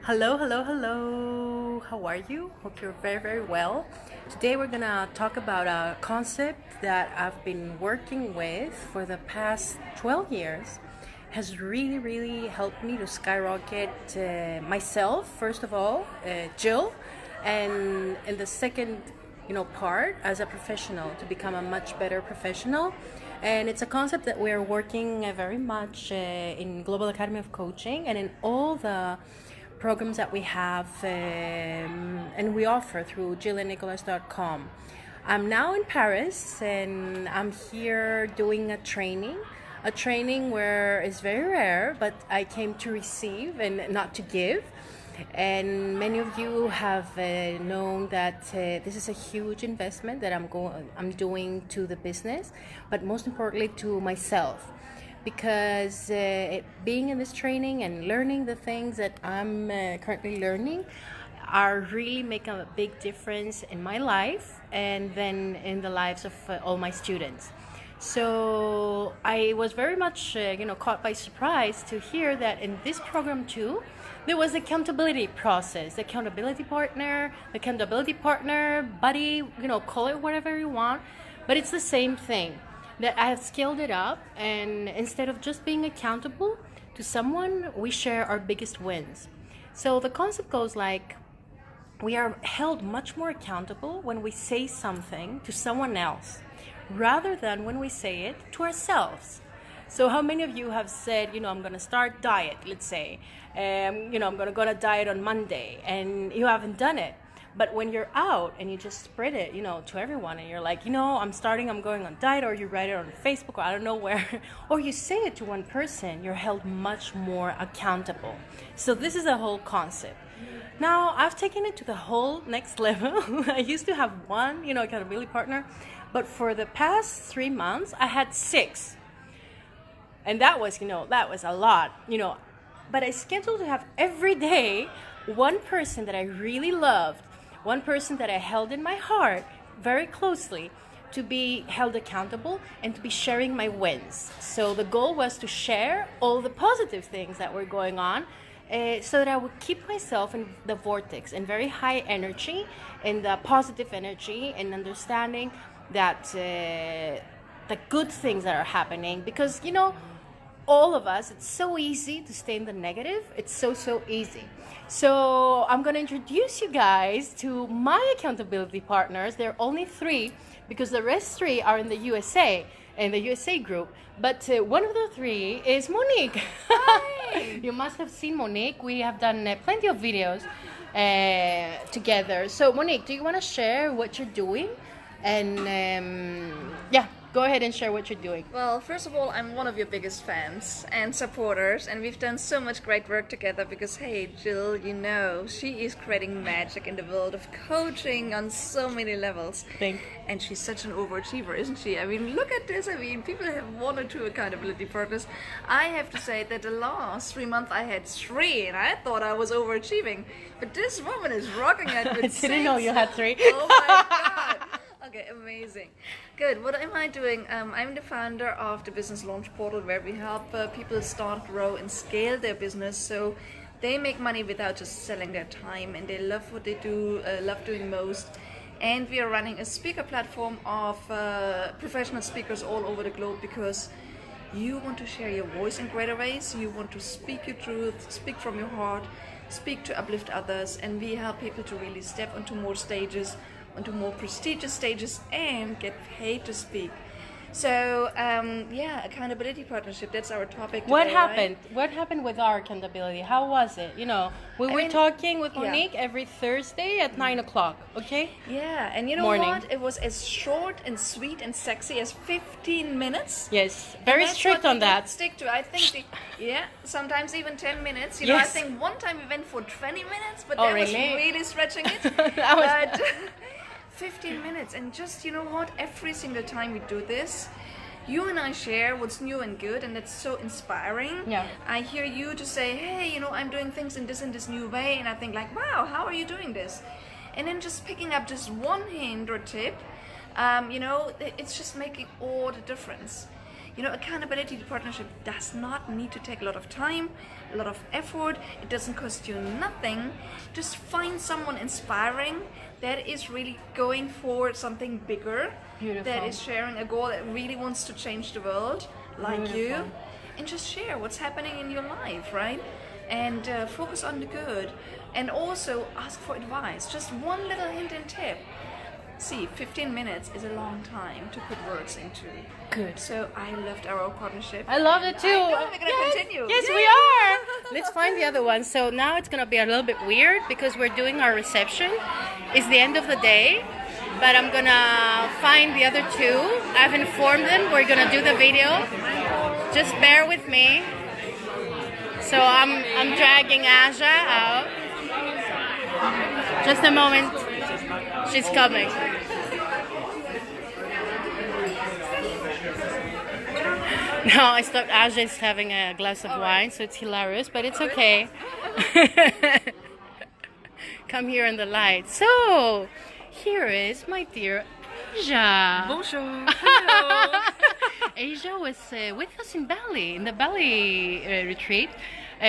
Hello, hello, hello. How are you? Hope you're very, very well. Today we're gonna talk about a concept that I've been working with for the past 12 years. Has really, really helped me to skyrocket myself, first of all, Jill, and in the second, part as a professional to become a much better professional. And it's a concept that we're working very much in Global Academy of Coaching and in all the programs that we have and we offer through jillandnicholas.com. I'm now in Paris and I'm here doing a training where it's very rare, but I came to receive and not to give. And many of you have known that this is a huge investment that I'm doing to the business, but most importantly to myself, because being in this training and learning the things that I'm currently learning are really making a big difference in my life and then in the lives of all my students. So I was very much caught by surprise to hear that in this program too there was accountability process, the accountability partner, buddy, call it whatever you want, but it's the same thing, that I have scaled it up, and instead of just being accountable to someone, we share our biggest wins. So the concept goes like, we are held much more accountable when we say something to someone else rather than when we say it to ourselves. So how many of you have said, I'm going to start diet, let's say, I'm going to go on a diet on Monday, and you haven't done it. But when you're out and you just spread it, to everyone, and you're like, I'm going on diet, or you write it on Facebook, or I don't know where, or you say it to one person, you're held much more accountable. So this is a whole concept. Now, I've taken it to the whole next level. I used to have one, accountability partner, but for the past 3 months, I had 6. And that was a lot, But I scheduled to have every day one person that I really loved, one person that I held in my heart very closely, to be held accountable and to be sharing my wins. So the goal was to share all the positive things that were going on, so that I would keep myself in the vortex and very high energy, in the positive energy, and understanding that the good things that are happening, because all of us, it's so easy to stay in the negative. It's so easy. So I'm going to introduce you guys to my accountability partners. There are only 3, because the rest 3 are in the USA, in the USA group. But one of the 3 is Monique. Hi. You must have seen Monique. We have done plenty of videos together. So Monique, do you want to share what you're doing? And go ahead and share what you're doing. Well, first of all, I'm one of your biggest fans and supporters, and we've done so much great work together because, hey, Jill, she is creating magic in the world of coaching on so many levels. And she's such an overachiever, isn't she? I mean, look at this. I mean, people have 1 or 2 accountability partners. I have to say that the last 3 months I had 3, and I thought I was overachieving. But this woman is rocking it with 6. I didn't know you had 3. Oh my God. Okay, amazing. Good. What am I doing? I'm the founder of the Business Launch Portal, where we help people start, grow, and scale their business so they make money without just selling their time, and they love what they do, love doing most. And we are running a speaker platform of professional speakers all over the globe, because you want to share your voice in greater ways. You want to speak your truth, speak from your heart, speak to uplift others, and we help people to really step onto more stages, onto more prestigious stages, and get paid to speak. So accountability partnership, that's our topic today. What happened? Right? What happened with our accountability? How was it? We were talking with Monique every Thursday at 9 o'clock, okay? Yeah, and you know what? It was as short and sweet and sexy as 15 minutes. Yes, very strict on that. Stick to. I think, sometimes even 10 minutes. I think one time we went for 20 minutes, but that was really stretching it. 15 minutes, and just, every single time we do this, you and I share what's new and good, and it's so inspiring. Yeah. I hear you to say, hey, I'm doing things in this new way, and I think like, wow, how are you doing this? And then just picking up just one hint or tip, it's just making all the difference. You know, accountability to partnership does not need to take a lot of time, a lot of effort. It doesn't cost you nothing. Just find someone inspiring that is really going for something bigger, that is sharing a goal that really wants to change the world, like you, and just share what's happening in your life, right? And focus on the good, and also ask for advice. Just one little hint and tip. See, 15 minutes is a long time to put words into. Good. So I loved our partnership. I love it too. I know we're gonna continue. Yes, we are. Let's find the other one. So now it's gonna be a little bit weird because we're doing our reception. It's the end of the day, but I'm gonna find the other two. I've informed them we're gonna do the video. Just bear with me. So I'm dragging Aja out. Just a moment. She's coming. No, I stopped. Aja is having a glass of wine, so it's hilarious, but it's okay. Come here in the light. So, here is my dear Aja. Bonjour. Hello. Aja was with us in Bali, in the Bali retreat.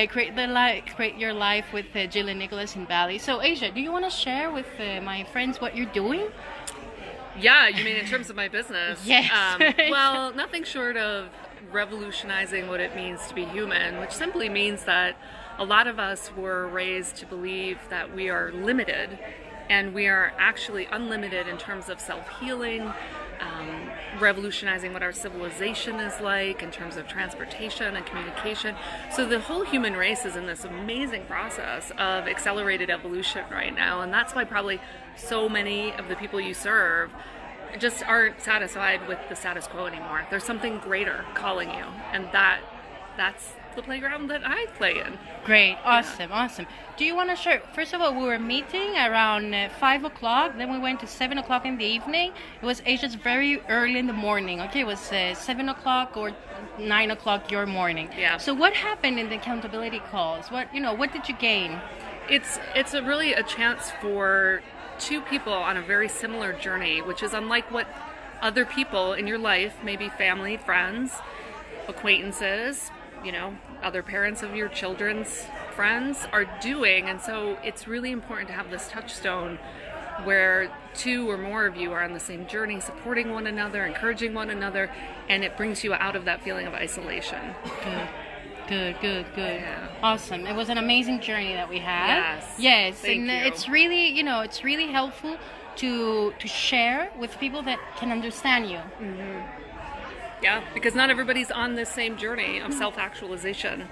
Create your life with Jill and Nicholas in Bali. So, Aja, do you want to share with my friends what you're doing? Yeah, you mean in terms of my business? Yes. Well, nothing short of revolutionizing what it means to be human, which simply means that a lot of us were raised to believe that we are limited, and we are actually unlimited in terms of self-healing, revolutionizing what our civilization is like in terms of transportation and communication. So the whole human race is in this amazing process of accelerated evolution right now, and that's why probably so many of the people you serve just aren't satisfied with the status quo anymore. There's something greater calling you, and that's the playground that I play in. Great, awesome, awesome. Do you want to share? First of all, we were meeting around 5 o'clock, then we went to 7 o'clock in the evening. It was Aja's very early in the morning. Okay, it was 7 o'clock or 9 o'clock your morning. Yeah. So what happened in the accountability calls? What did you gain? It's really a chance for two people on a very similar journey, which is unlike what other people in your life, maybe family, friends, acquaintances, other parents of your children's friends are doing. And so it's really important to have this touchstone where two or more of you are on the same journey, supporting one another, encouraging one another, and it brings you out of that feeling of isolation. Good. Yeah. Awesome. It was an amazing journey that we had. Yes. And Thank you. it's really helpful to share with people that can understand you. Mm-hmm. Yeah, because not everybody's on this same journey of self-actualization.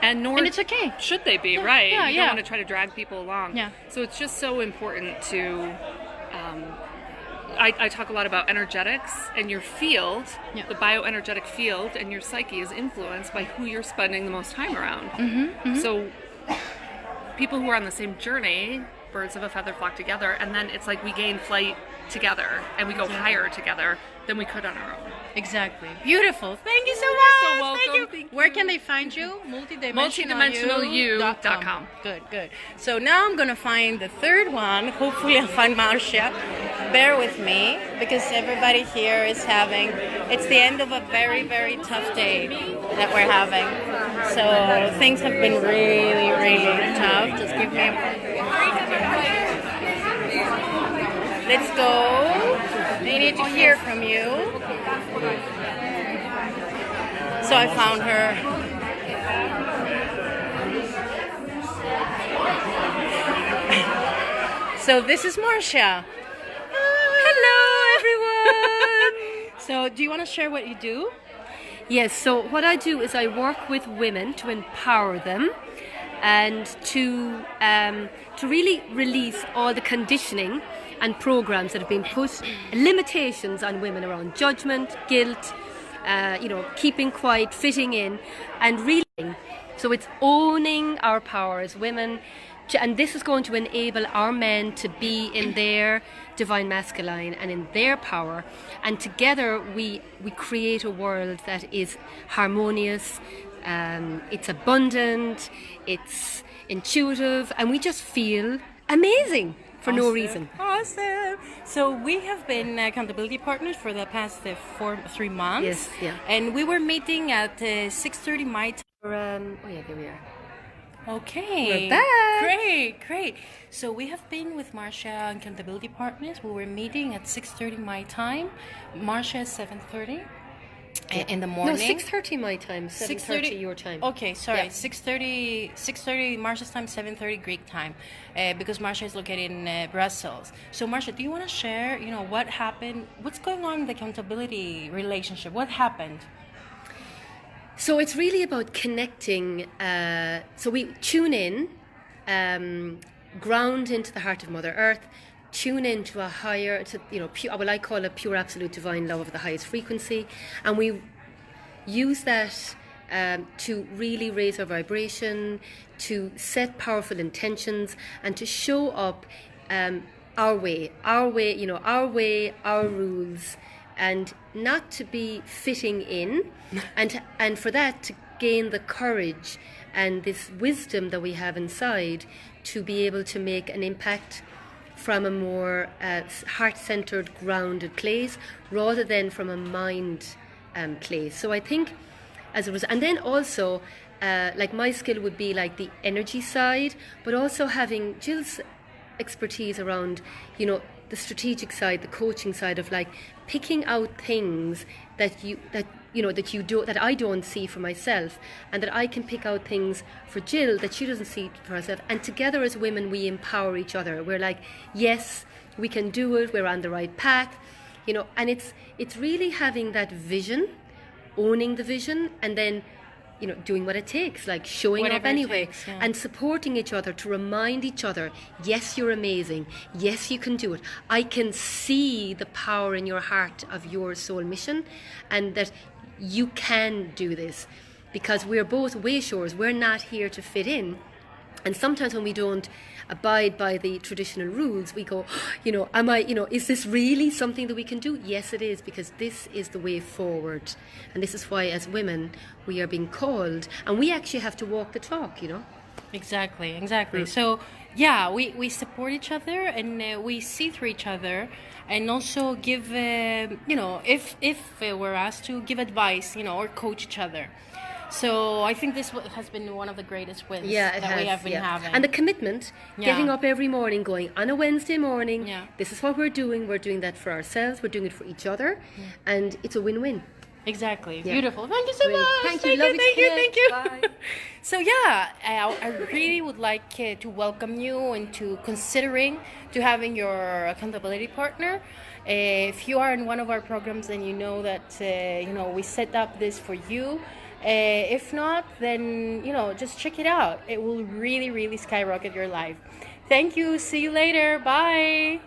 And it's okay. Should they be, right? Yeah, you don't want to try to drag people along. Yeah. So it's just so important to... I talk a lot about energetics, and your field, the bioenergetic field, and your psyche is influenced by who you're spending the most time around. Mm-hmm. So people who are on the same journey, birds of a feather flock together, and then it's like we gain flight together, and we go higher together than we could on our own. Exactly. Beautiful. Thank you so much. So welcome. Thank you. Where can they find you? Multidimensionalyou.com. Good. So now I'm going to find the third one. Hopefully I'll find Marcia. Bear with me because everybody here is it's the end of a very, very tough day that we're having. So things have been really, really tough. Just give me a moment. Let's go. They need to hear from you. So I found her. So this is Marcia. Hello, everyone. So do you want to share what you do? Yes, so what I do is I work with women to empower them and to really release all the conditioning and programs that have been put, limitations on women around judgment, guilt, keeping quiet, fitting in, and really. So it's owning our power as women, and this is going to enable our men to be in their divine masculine and in their power, and together we create a world that is harmonious, it's abundant, it's intuitive, and we just feel amazing. for no reason. Awesome. So we have been accountability partners for the past 3 months. Yes, yeah. And we were meeting at 6:30 my time. Oh yeah, there we are. Okay. We're back. Great. So we have been with Marcia accountability partners. We were meeting at 6:30 my time. Marcia is 7:30 in the morning. No, 6:30 my time, 7:30 your time. Okay, sorry. Yeah. 6:30 Marcia's time, 7:30 Greek time, because Marcia is located in Brussels. So Marcia, do you want to share, what happened? What's going on in the accountability relationship? What happened? So it's really about connecting. So we tune in, ground into the heart of Mother Earth, tune into a higher, what I call a pure absolute divine love of the highest frequency, and we use that to really raise our vibration, to set powerful intentions, and to show up our way, our rules, and not to be fitting in, and for that to gain the courage and this wisdom that we have inside to be able to make an impact from a more heart-centered, grounded place rather than from a mind place. So I think as a result, and then also like my skill would be like the energy side, but also having Jill's expertise around, the strategic side, the coaching side of like picking out things that I don't see for myself, and that I can pick out things for Jill that she doesn't see for herself, and together as women we empower each other. We're like, yes, we can do it, we're on the right path, and it's really having that vision, owning the vision, and then doing what it takes, like showing Whatever up it anyway, takes, yeah. and supporting each other to remind each other, yes, you're amazing, yes, you can do it, I can see the power in your heart of your soul mission, and that you can do this, because we're both wayshowers. We're not here to fit in, and sometimes when we don't abide by the traditional rules, we go, is this really something that we can do? Yes, it is, because this is the way forward, and this is why as women we are being called, and we actually have to walk the talk. Exactly. So yeah, we support each other, and we see through each other, and also give if we're asked to give advice, or coach each other. So I think this has been one of the greatest wins we have been having. And the commitment, getting up every morning, going on a Wednesday morning, this is what we're doing that for ourselves, we're doing it for each other, and it's a win-win. Exactly. Beautiful. Thank you so much. Thank you. Bye. So yeah, I really would like to welcome you into considering to having your accountability partner. If you are in one of our programs and you know that we set up this for you, if not, then just check it out. It will really, really skyrocket your life. Thank you. See you later. Bye.